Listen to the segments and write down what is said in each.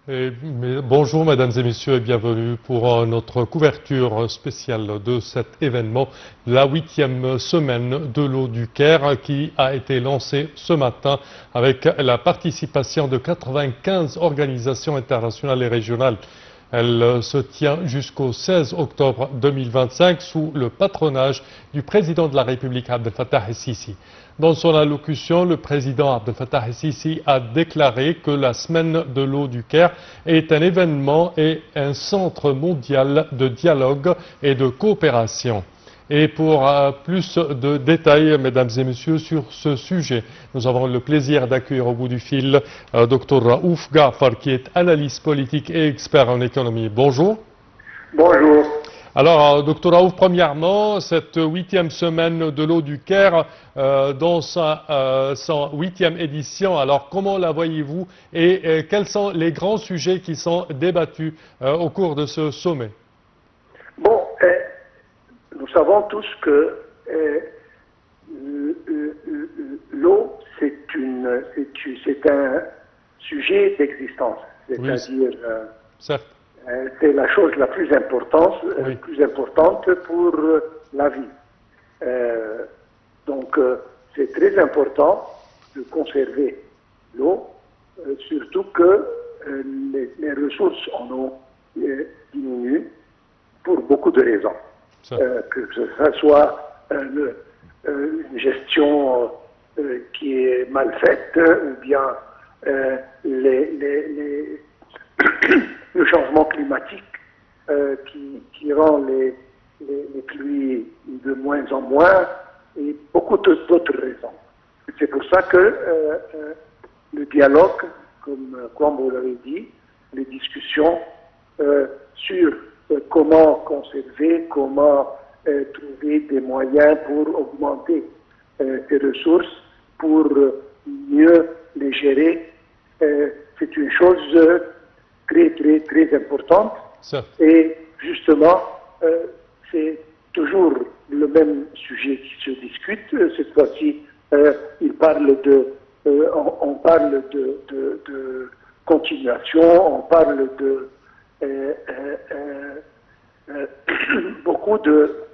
Bonjour mesdames et messieurs et bienvenue pour notre couverture spéciale de cet événement, la 8e semaine de l'eau du Caire qui a été lancée ce matin avec la participation de 95 organisations internationales et régionales. Elle se tient jusqu'au 16 octobre 2025 sous le patronage du président de la République Abdel Fattah el-Sisi. Dans son allocution, le président Abdel Fattah el-Sisi a déclaré que la semaine de l'eau du Caire est un événement et un centre mondial de dialogue et de coopération. Et pour plus de détails, mesdames et messieurs, sur ce sujet, nous avons le plaisir d'accueillir au bout du fil Dr Raouf Ghaffar, qui est analyste politique et expert en économie. Bonjour. Bonjour. Alors, Dr Raouf, premièrement, cette 8e semaine de l'eau du Caire, dans sa 8e édition, alors comment la voyez-vous et quels sont les grands sujets qui sont débattus au cours de ce sommet? Bon, nous savons tous que l'eau, c'est un sujet d'existence, c'est-à-dire c'est la chose la plus importante, pour la vie. Donc, c'est très important de conserver l'eau, surtout que les ressources en eau diminuent pour beaucoup de raisons. Que ce soit une gestion qui est mal faite, ou bien le changement climatique qui rend les pluies de moins en moins, et beaucoup d'autres raisons. C'est pour ça que le dialogue, comme vous l'avez dit, les discussions sur comment conserver, comment trouver des moyens pour augmenter ces ressources, pour mieux les gérer, c'est une chose très importante. Et justement, c'est toujours le même sujet qui se discute. Cette fois-ci, on parle de continuation, on parle de beaucoup de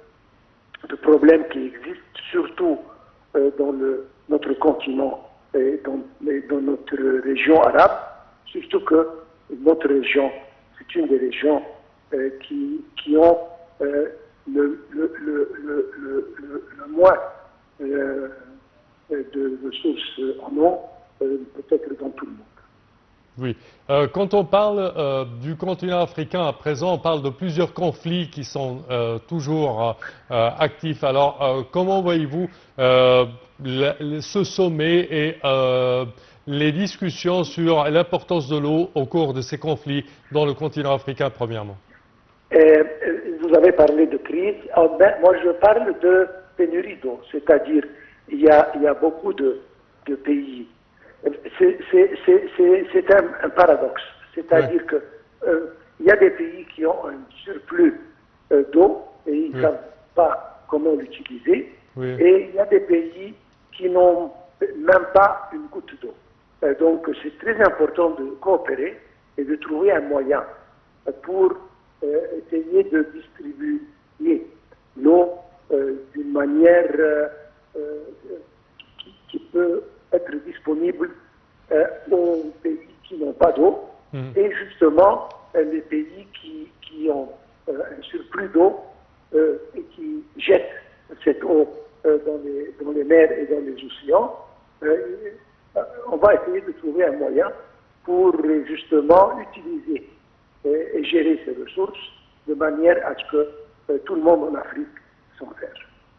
problèmes qui existent, surtout dans notre continent et dans notre région arabe, surtout que notre région, c'est une des régions qui ont le moins de ressources en eau, peut-être dans tout le monde. Oui. Quand on parle du continent africain à présent, on parle de plusieurs conflits qui sont toujours actifs. Alors, comment voyez-vous ce sommet et les discussions sur l'importance de l'eau au cours de ces conflits dans le continent africain, premièrement? Vous avez parlé de crise. Moi, je parle de pénurie d'eau, c'est-à-dire il y a beaucoup de pays. C'est un paradoxe, c'est-à-dire que il y a des pays qui ont un surplus d'eau et ils ne savent pas comment l'utiliser, et il y a des pays qui n'ont même pas une goutte d'eau. Donc c'est très important de coopérer et de trouver un moyen pour essayer de distribuer l'eau d'une manière qui peut être disponible aux pays qui n'ont pas d'eau, et justement les pays qui ont un surplus d'eau et qui jettent cette eau dans les mers et dans les océans. On va essayer de trouver un moyen pour justement utiliser et gérer ces ressources de manière à ce que tout le monde en Afrique s'en serve.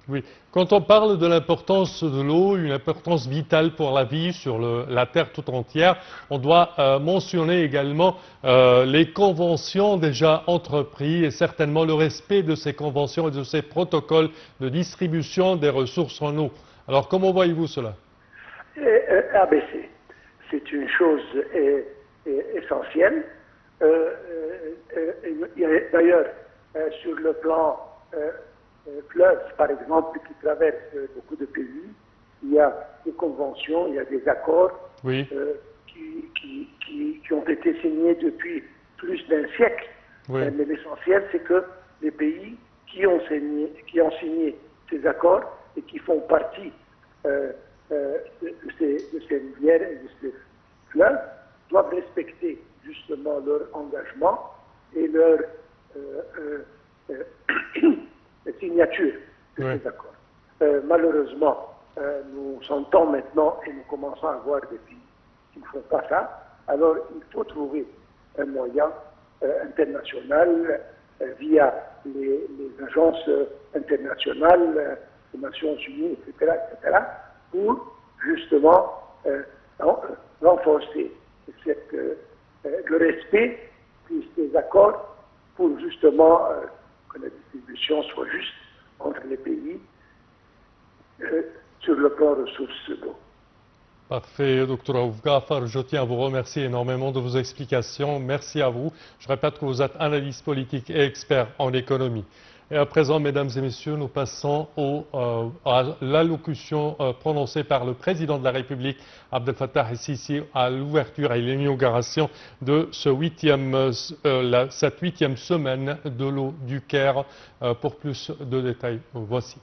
Oui. Quand on parle de l'importance de l'eau, une importance vitale pour la vie sur la Terre tout entière, on doit mentionner également les conventions déjà entreprises et certainement le respect de ces conventions et de ces protocoles de distribution des ressources en eau. Alors comment voyez-vous cela? C'est une chose essentielle. D'ailleurs, sur le plan fleuve, par exemple, qui traverse beaucoup de pays, il y a des conventions, il y a des accords qui ont été signés depuis plus d'un siècle. Oui. Mais l'essentiel, c'est que les pays qui ont signé ces accords et qui font partie de ces rivières et de ces fleuves doivent respecter justement leur engagement et leur signature de ces accords. Malheureusement, nous sentons maintenant et nous commençons à voir des pays qui ne font pas ça. Alors il faut trouver un moyen international via les agences internationales, les Nations Unies, etc., pour justement renforcer le respect de ces accords pour justement que la distribution soit juste entre les pays sur le plan ressources d'eau. Parfait, Dr Raouf Ghaffar, je tiens à vous remercier énormément de vos explications. Merci à vous. Je répète que vous êtes analyste politique et expert en économie. Et à présent, mesdames et messieurs, nous passons à l'allocution prononcée par le président de la République, Abdel Fattah el-Sisi, à l'ouverture et l'inauguration de cette huitième semaine de l'eau du Caire. Pour plus de détails, voici.